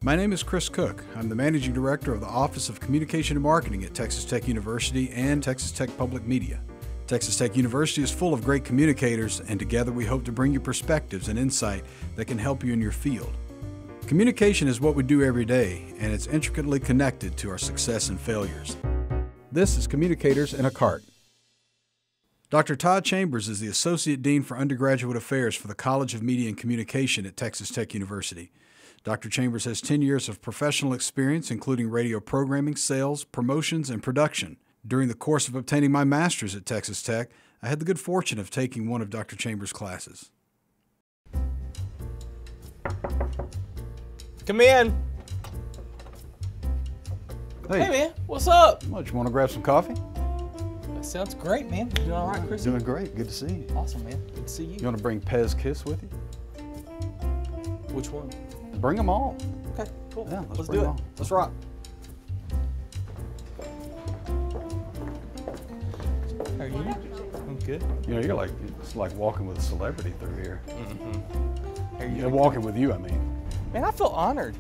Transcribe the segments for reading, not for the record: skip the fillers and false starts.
My name is Chris Cook. I'm the Managing Director of the Office of Communication and Marketing at Texas Tech University and Texas Tech Public Media. Texas Tech University is full of great communicators, and together we hope to bring you perspectives and insight that can help you in your field. Communication is what we do every day, and it's intricately connected to our success and failures. This is Communicators in a Cart. Dr. Todd Chambers is the Associate Dean for Undergraduate Affairs for the College of Media and Communication at Texas Tech University. Dr. Chambers has 10 years of professional experience, including radio programming, sales, promotions, and production. During the course of obtaining my master's at Texas Tech, I had the good fortune of taking one of Dr. Chambers' classes. Come in. Hey man, what's up? What, you want to grab some coffee? That sounds great, man. You doing all right, Chris? Doing great. Good to see you. Awesome, man. Good to see you. You want to bring Pez Kiss with you? Which one? Bring them all. Okay, cool. Yeah, let's bring do it. them all. Let's rock. How are you? I'm good. You know, it's like walking with a celebrity through here. Mm-hmm. How are you? Walking with you, I mean. Man, I feel honored.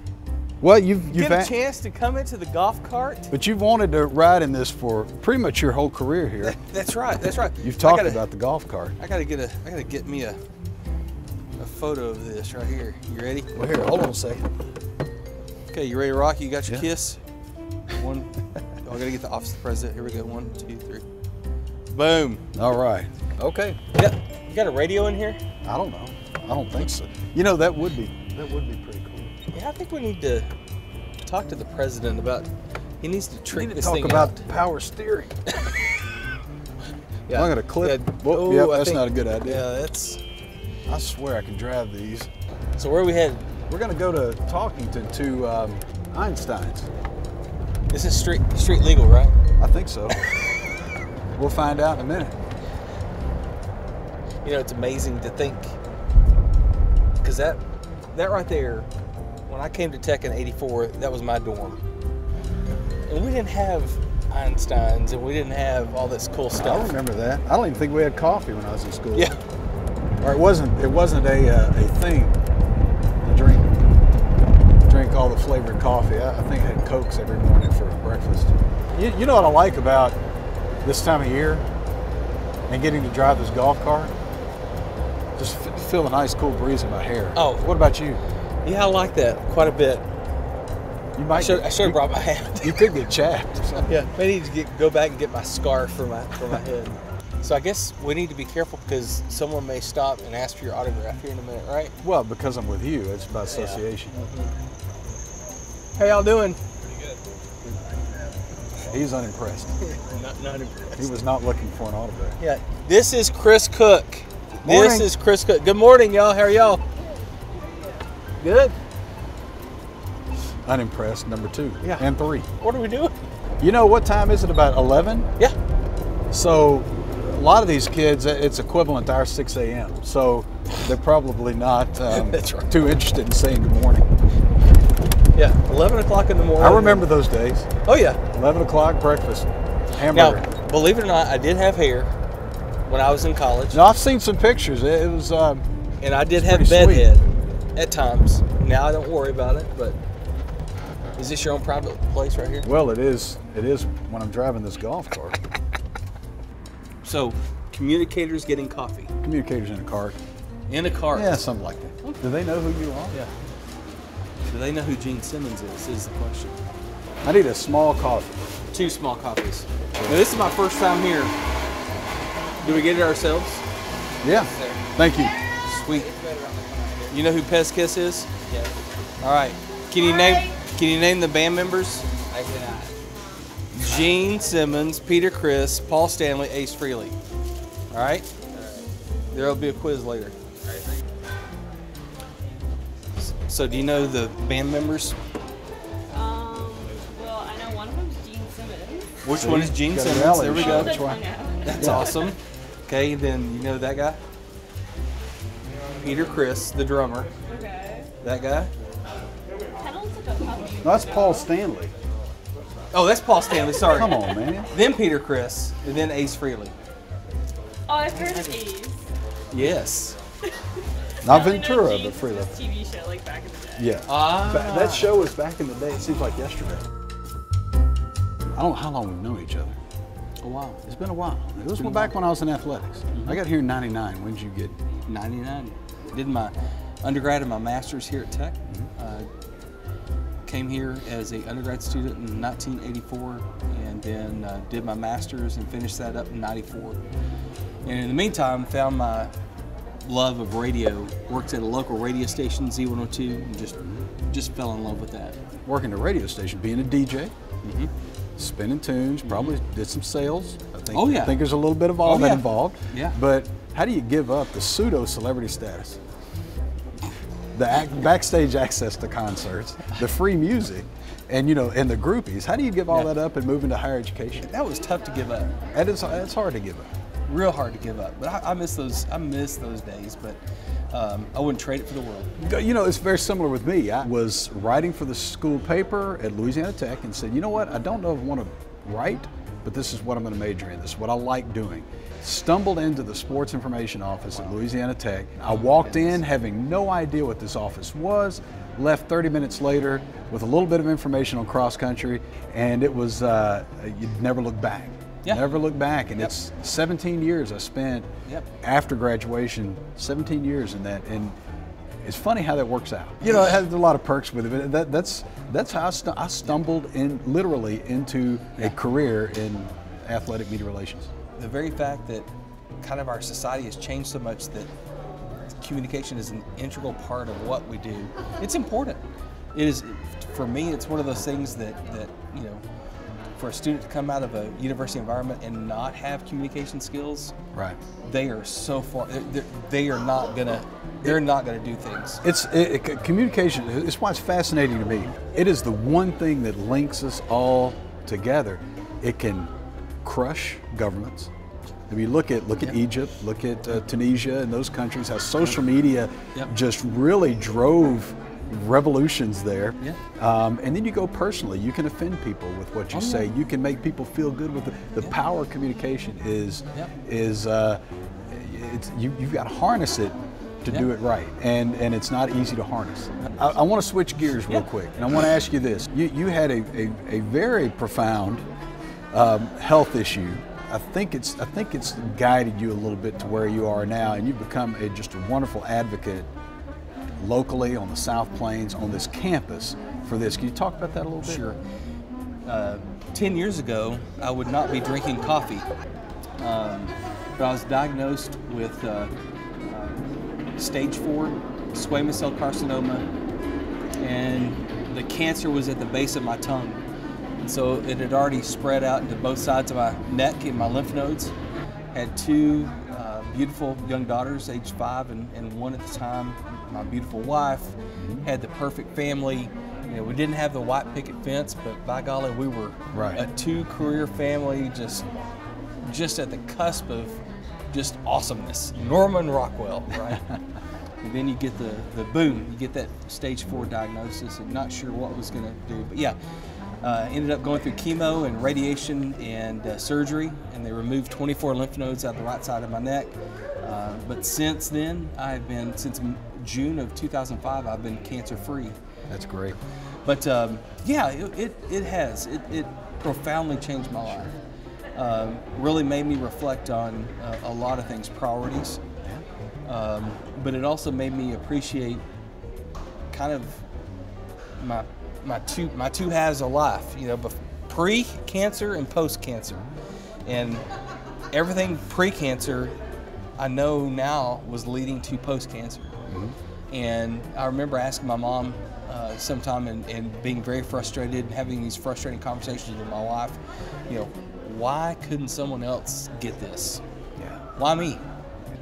Well, you've Get a chance to come into the golf cart. But you've wanted to ride in this for pretty much your whole career here. That's right. That's right. You've talked about the golf cart. I gotta get me a photo of this right here. You ready? Well, here, hold on a second. Okay, you ready to rock? You got your Yeah. kiss? One. Oh, I gotta get the office of the president. Here we go. 1, 2, 3. Boom. All right. Okay. You got a radio in here? I don't know. I don't think so. You know, that would be pretty cool. Yeah, I think we need to talk to the president about. He needs to trick this Talk thing about out. power steering. Yeah. I'm gonna clip. Yeah. Whoop, Oh, yep, I that's think- not a good idea. Yeah, that's. I swear I can drive these. So where are we headed? We're gonna go to Talkington to Einstein's. This is street legal, right? I think so. We'll find out in a minute. You know, it's amazing to think, because that right there, when I came to Tech in '84, that was my dorm, and we didn't have Einstein's, and we didn't have all this cool stuff. I remember that. I don't even think we had coffee when I was in school. Yeah. Or it wasn't a thing to drink all the flavored coffee. I think I had Cokes every morning for breakfast. You know what I like about this time of year and getting to drive this golf cart? Just feel a nice cool breeze in my hair. Oh. What about you? Yeah, I like that quite a bit. You might. I should have brought my hat. You could get chapped or something. Yeah, I need to go back and get my scarf for my head. So I guess we need to be careful because someone may stop and ask for your autograph here in a minute, right? Well, because I'm with you, it's about association. Yeah. Mm-hmm. How y'all doing? He's unimpressed. Not impressed. He was not looking for an autograph. Yeah, this is Chris Cook. Morning. This is Chris Cook. Good morning, y'all. How are y'all? Good. Unimpressed, number 2. Yeah. And 3. What are we doing? You know, what time is it? About 11? Yeah. So a lot of these kids, it's equivalent to our 6 a.m. So they're probably not That's right. too interested in saying good morning. Yeah, 11 o'clock in the morning. I remember those days. Oh, yeah. 11 o'clock breakfast, hamburger. Now, believe it or not, I did have hair when I was in college. No, I've seen some pictures. It was And I did have pretty bedhead at times. Now I don't worry about it, but is this your own private place right here? well, it is when I'm driving this golf cart. So, communicators getting coffee. Communicators in a cart. In a cart. Yeah, something like that. Do they know who you are? Yeah. Do they know who Gene Simmons is the question. I need a small coffee. 2 small coffees. Now, this is my first time here. Do we get it ourselves? Yeah. Thank you. Sweet. You know who Pez Kiss is? Yeah. All right. Can you name the band members? I cannot. Gene Simmons, Peter Criss, Paul Stanley, Ace Frehley. All right? There'll be a quiz later. So do you know the band members? Well, I know one of them is Gene Simmons. Which one is Gene Got a Simmons? rally There we shot. go. That's right. That's awesome. Okay, then you know that guy? Peter Criss, the drummer. Okay. That guy? Kind of looks like a puppy. No, that's Paul Stanley. Oh, that's Paul Stanley, sorry. Come on, man. Then Peter Criss, and then Ace Frehley. Oh, I've heard of these. Yes. Not I only know Ventura, but Jinx Frito. was TV show like back in the day. Yeah. That show was back in the day. It seems like yesterday. I don't know how long we've known each other. A while. It's been a while. It was back when I was in athletics. I got here in '99. When did you get? 99. Did my undergrad and my master's here at Tech. Came here as an undergrad student in 1984, and then did my master's and finished that up in '94. And in the meantime, found my love of radio. Worked at a local radio station, Z102, and just fell in love with that. Working at a radio station, being a DJ, spinning tunes, probably did some sales. I think, Oh, yeah. I think there's a little bit of all that yeah. involved. Yeah. But how do you give up the pseudo-celebrity status? The backstage access to concerts, the free music, and and the groupies. How do you give all that up and move into higher education? That was tough to give up. It's hard to give up. Real hard to give up. But I miss those. I miss those days. But I wouldn't trade it for the world. It's very similar with me. I was writing for the school paper at Louisiana Tech and said, you know what? I don't know if I want to write, but this is what I'm going to major in. This is what I like doing. Stumbled into the sports information office at Louisiana Tech. I walked in having no idea what this office was, left 30 minutes later with a little bit of information on cross country, and it was, you'd never look back. Yeah. Never look back. And it's 17 years I spent after graduation, 17 years in that. And it's funny how that works out. It has a lot of perks with it. But that's how I stumbled literally into a career in athletic media relations. The very fact that kind of our society has changed so much that communication is an integral part of what we do. It's important. It is, for me, it's one of those things that for a student to come out of a university environment and not have communication skills, right? They are so far. They're not gonna do things. Communication. It's why it's fascinating to me. It is the one thing that links us all together. It can crush governments. I mean, look at Egypt, look at Tunisia and those countries. How social media just really drove revolutions there. And then you go personally. You can offend people with what you say. You can make people feel good with the power of communication. You've got to harness it to do it right, and it's not easy to harness. I want to switch gears real quick, and I want to ask you this. You had a very profound health issue. I think it's guided you a little bit to where you are now, and you've become just a wonderful advocate locally on the South Plains, on this campus for this. Can you talk about that a little bit? Sure. 10 years ago, I would not be drinking coffee, but I was diagnosed with stage 4 squamous cell carcinoma, and the cancer was at the base of my tongue. And so it had already spread out into both sides of my neck and my lymph nodes. Had 2 beautiful young daughters, age 5 and 1 at the time. My beautiful wife, had the perfect family. We didn't have the white picket fence, but by golly, we were a 2-career family, just at the cusp of just awesomeness. Norman Rockwell, right? And then you get the boom, you get that stage 4 diagnosis, and not sure what was going to do, but yeah. Ended up going through chemo and radiation and surgery, and they removed 24 lymph nodes out the right side of my neck. But since then, since June of 2005, I've been cancer-free. That's great. But it has. It profoundly changed my life. Really made me reflect on a lot of things, priorities. But it also made me appreciate kind of my two halves of life, pre-cancer and post-cancer. And everything pre-cancer, I know now, was leading to post-cancer. And I remember asking my mom sometime and being very frustrated and having these frustrating conversations with my wife, why couldn't someone else get this? Why me?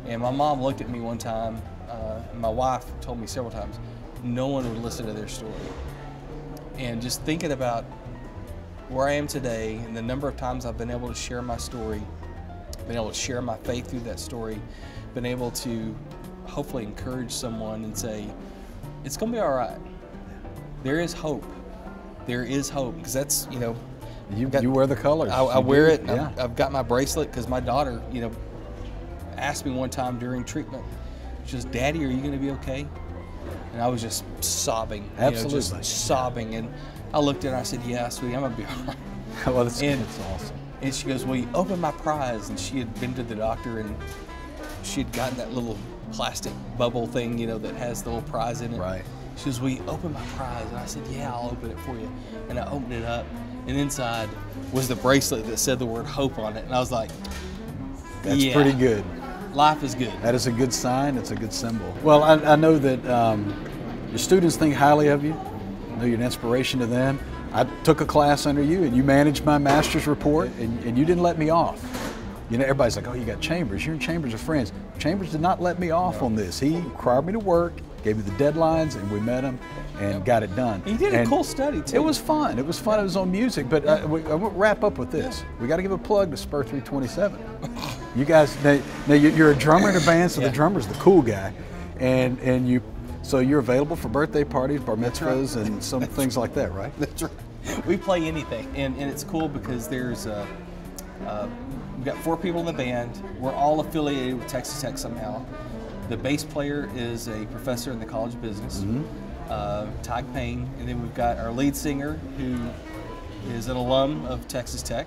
And my mom looked at me one time, and my wife told me several times, no one would listen to their story. And just thinking about where I am today and the number of times I've been able to share my story, been able to share my faith through that story, been able to hopefully encourage someone and say, it's going to be all right. There is hope. There is hope. Because that's, you wear the colors. I wear it. I've got my bracelet because my daughter, asked me one time during treatment, She goes, Daddy, are you going to be okay? And I was just sobbing. Absolutely. Just sobbing. And I looked at her, I said, yeah, sweetie, I'm going to be all right. Well, that's awesome. And she goes, well, you opened my prize. And she had been to the doctor, and she had gotten that little plastic bubble thing, that has the little prize in it. Right. She goes, will you open my prize? And I said, yeah, I'll open it for you. And I opened it up, and inside was the bracelet that said the word hope on it. And I was like, that's yeah, pretty good. Life is good. That is a good sign. It's a good symbol. Well, I know that your students think highly of you. I know you're an inspiration to them. I took a class under you, and you managed my master's report, and you didn't let me off. Everybody's like, oh, you got Chambers. You're in Chambers of friends. Chambers did not let me off on this. He required me to work, gave me the deadlines, and we met him and got it done. He did a cool study, too. It was fun. It was fun. It was on music. But I want to wrap up with this. We got to give a plug to Spur 327. You guys, now you're a drummer in a band, so the drummer's the cool guy. So you're available for birthday parties, bar mitzvahs, and some things like that, right? That's right. We play anything. And it's cool because there's we've got 4 people in the band. We're all affiliated with Texas Tech somehow. The bass player is a professor in the College of Business, Todd Payne, and then we've got our lead singer who is an alum of Texas Tech.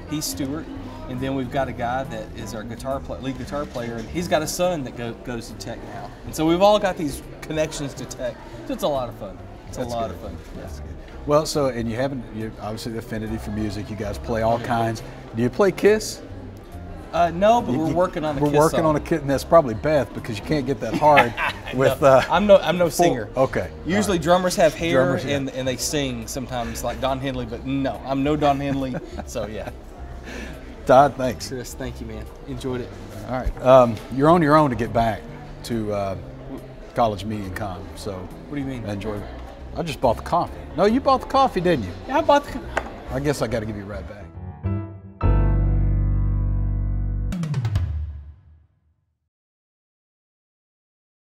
He's Stewart, and then we've got a guy that is our lead guitar player, and he's got a son that goes to Tech now. And so we've all got these connections to Tech. So it's a lot of fun. It's a lot of fun. That's good. Well, and you obviously the affinity for music. You guys play all kinds. Do you play Kiss? No, but we're working on a Kiss song. We're working on a Kiss, and that's probably Beth, because you can't get that hard with. No, I'm no singer. Okay. Usually drummers have hair and they sing sometimes, like Don Henley, but no, I'm no Don Henley. So yeah. Todd, thanks. Chris, thank you, man. Enjoyed it. All right. You're on your own to get back to college media and comm. So. What do you mean? Enjoy it. I just bought the coffee. No, you bought the coffee, didn't you? Yeah, I bought the. I guess I got to give you a ride back.